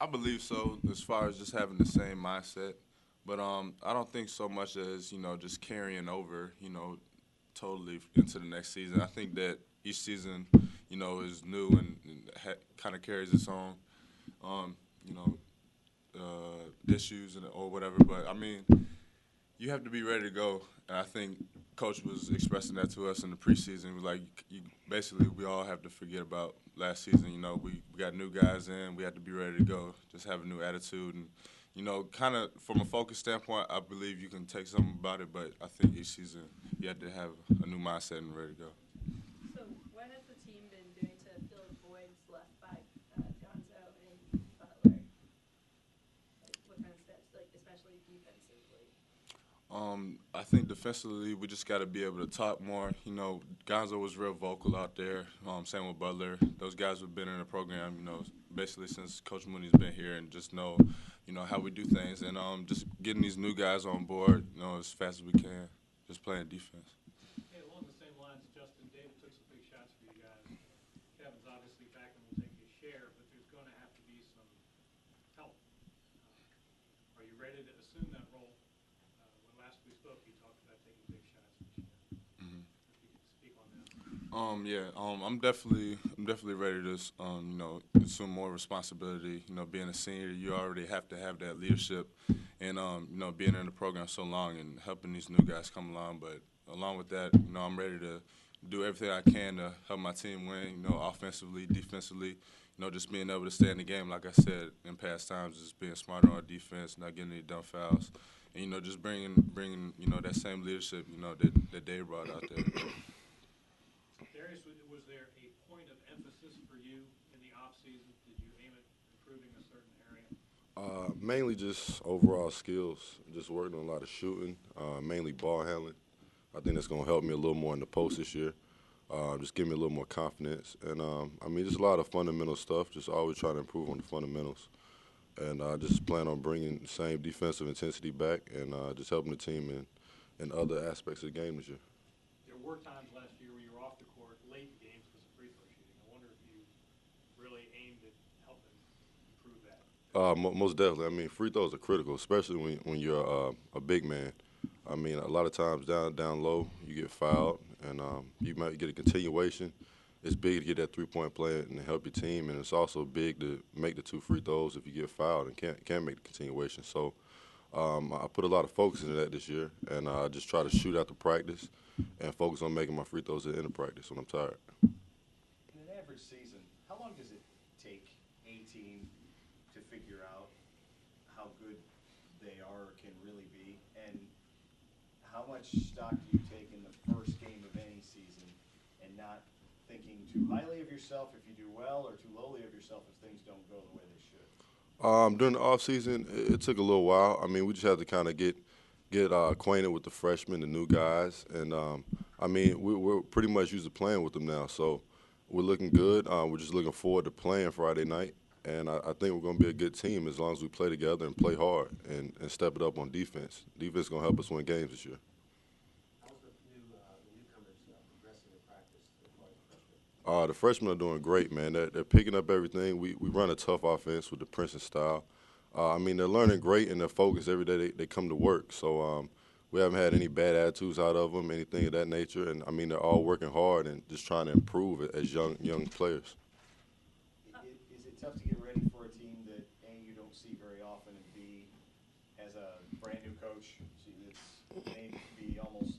I believe so, as far as just having the same mindset. But I don't think so much as just carrying over, totally into the next season. I think that each season, is new and kind of carries its own, um, you know, issues or whatever. But I mean, you have to be ready to go. And I think coach was expressing that to us in the preseason. He was like, basically, we all have to forget about last season. We got new guys in. We have to be ready to go. Just have a new attitude. And, kind of from a focus standpoint, I believe you can take something about it. But I think each season you have to have a new mindset and ready to go. So, what has the team been doing to fill voids left by Gonzo and Butler? Like, what kind of steps, like especially defensively? I think defensively, we just got to be able to talk more. Gonzo was real vocal out there. Same with Butler. Those guys have been in the program, basically since Coach Mooney's been here, and just know, how we do things, and just getting these new guys on board, as fast as we can, just playing defense. Hey, along the same lines, Justin, David took some big shots for you guys. Kevin's obviously back and will take his share, but there's going to have to be some help. Are you ready to assume that role? When last we spoke, you talked about taking big shots this year. Mm-hmm. If you could speak on that. Yeah. I'm definitely ready to, assume more responsibility. Being a senior, you already have to have that leadership, and being in the program so long and helping these new guys come along. But along with that, I'm ready to do everything I can to help my team win. Offensively, defensively. Just being able to stay in the game, like I said in past times, just being smarter on defense, not getting any dumb fouls, and just bringing that same leadership, that Dave brought out there. Darius, was there a point of emphasis for you in the offseason? Did you aim at improving a certain area? Mainly just overall skills, just working on a lot of shooting, mainly ball handling. I think that's going to help me a little more in the post this year. Just give me a little more confidence. And, just a lot of fundamental stuff, just always trying to improve on the fundamentals. And just plan on bringing the same defensive intensity back and just helping the team in other aspects of the game this year. There were times last year where you were off the court late in games because of free throw shooting. I wonder if you really aimed at helping improve that. Most definitely. Free throws are critical, especially when you're a big man. A lot of times down low, you get fouled, and you might get a continuation. It's big to get that three-point play and help your team, and it's also big to make the 2 free throws if you get fouled and can't make the continuation. So I put a lot of focus into that this year, and I just try to shoot after practice and focus on making my free throws at the end of practice when I'm tired. In an average season, how long does it take a team to figure out how good they are or can really be, and how much stock do you take in the first game of any season and not thinking too highly of yourself if you do well or too lowly of yourself if things don't go the way they should? During the off season, it took a little while. We just had to kind of get acquainted with the freshmen, the new guys, and we're pretty much used to playing with them now. So we're looking good. We're just looking forward to playing Friday night, and I think we're going to be a good team as long as we play together and play hard and step it up on defense. Defense is going to help us win games this year. How's the newcomers progressing in practice so far as freshmen? The freshmen are doing great, man. They're picking up everything. We run a tough offense with the Princeton style. They're learning great and they're focused every day they come to work. So we haven't had any bad attitudes out of them, anything of that nature. And, they're all working hard and just trying to improve as young players. Is it tough to get ready for a team that, A, you don't see very often, and B, as a brand-new coach, it's may be almost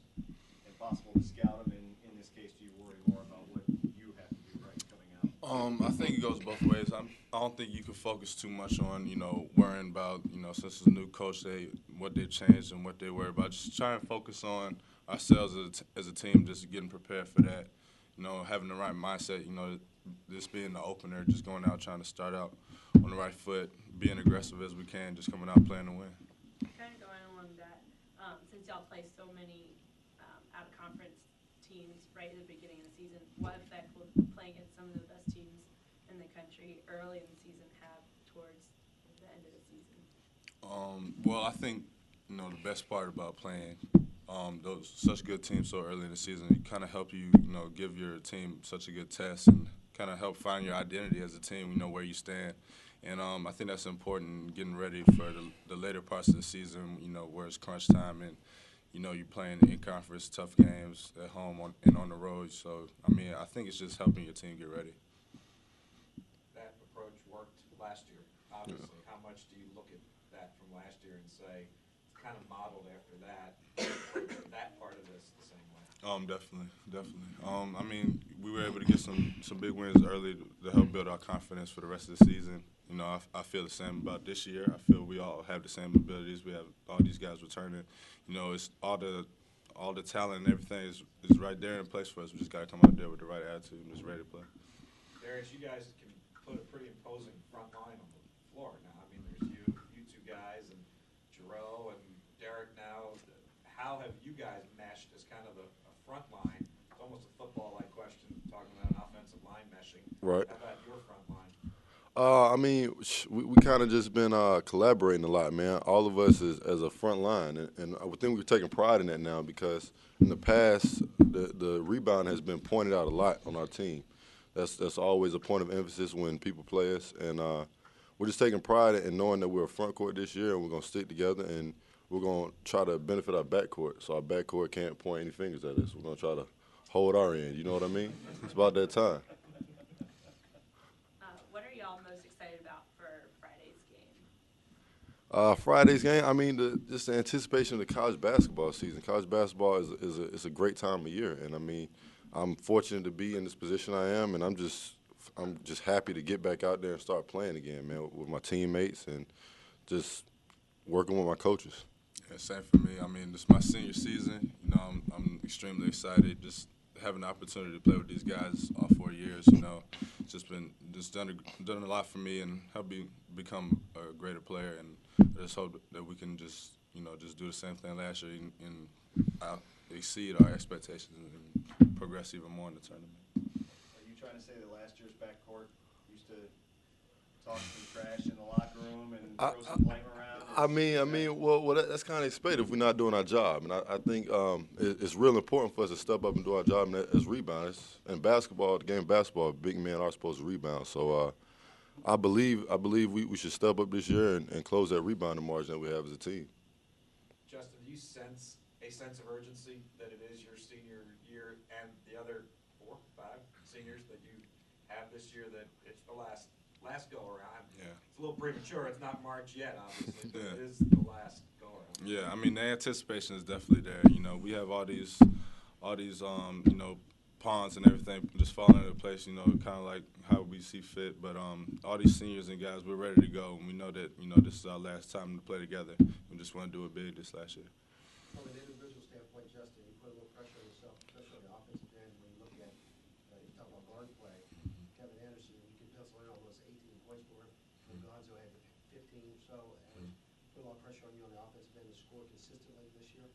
impossible to scout them? In this case, do you worry more about what you have to do right coming out? I think it goes both ways. I don't think you can focus too much on, worrying about, since it's a new coach, what they changed and what they worry about. Just try and focus on ourselves as a team, just getting prepared for that, having the right mindset, this being the opener, just going out trying to start out on the right foot, being aggressive as we can, just coming out playing to win. Kind of going along that, since y'all play so many out-of-conference teams right at the beginning of the season, what effect will playing against some of the best teams in the country early in the season have towards the end of the season? Well, I think, the best part about playing those such good teams so early in the season, it kind of help you, give your team such a good test and kind of help find your identity as a team, where you stand. And I think that's important, getting ready for the later parts of the season, where it's crunch time and, you're playing in conference tough games at home and on the road. So, I think it's just helping your team get ready. That approach worked last year, obviously. Yeah. How much do you look at that from last year and say, it's kind of modeled after that, that part of this the same way? Definitely. We were able to get some big wins early to help build our confidence for the rest of the season. I feel the same about this year. I feel we all have the same abilities. We have all these guys returning. It's all the talent and everything is right there in place for us. We just got to come out there with the right attitude and just ready to play. Darrius, you guys can put a pretty imposing front line on the floor now. There's you two guys, and Jarrell and Derek now. How have you guys meshed as kind of a front line? It's almost a football-like question, talking about an offensive line meshing. Right. How about your front line? We kind of just been collaborating a lot, man. All of us as a front line, and I would think we're taking pride in that now because in the past, the rebound has been pointed out a lot on our team. That's always a point of emphasis when people play us, and we're just taking pride in knowing that we're a front court this year, and we're going to stick together, and we're going to try to benefit our backcourt, so our backcourt can't point any fingers at us. We're going to try to hold our end, you know what I mean? It's about that time. What are y'all most excited about for Friday's game? Friday's game, just the anticipation of the college basketball season. College basketball is a great time of year, and I'm fortunate to be in this position I am, and I'm just happy to get back out there and start playing again, man, with my teammates and just working with my coaches. Yeah, same for me. This is my senior season. I'm extremely excited. Just having the opportunity to play with these guys all 4 years, it's done a lot for me and helped me become a greater player. And I just hope that we can just do the same thing last year and exceed our expectations and progress even more in the tournament. Are you trying to say that last year's backcourt used to talk some trash in the locker room and throw some blame around? That's kind of expected if we're not doing our job. And I think it's real important for us to step up and do our job as rebounders. In basketball, the game of basketball, big men are supposed to rebound. So I believe we should step up this year and close that rebounding margin that we have as a team. Justin, do you sense a sense of urgency that it is your senior year and the other 4, 5 seniors that you have this year, that it's the last go around? Yeah. It's a little premature. It's not March yet, obviously, but Yeah. It is the last go around. Yeah, the anticipation is definitely there. We have all these pawns and everything just falling into place, kind of like how we see fit. But all these seniors and guys, we're ready to go, and we know that, this is our last time to play together. We just want to do it big this last year. From an individual standpoint, Justin, you put a little pressure on yourself, especially on the offensive end when you look at, you talk about guard play. Kevin Anderson, you can pencil in almost 18 points for him. Gonzo had 15 or so, and put a lot of pressure on you on the offensive end to score consistently this year.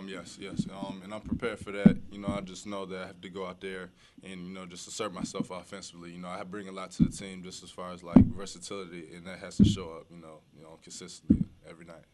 Yes. And I'm prepared for that. I just know that I have to go out there and, just assert myself offensively. I bring a lot to the team just as far as, versatility, and that has to show up, consistently every night.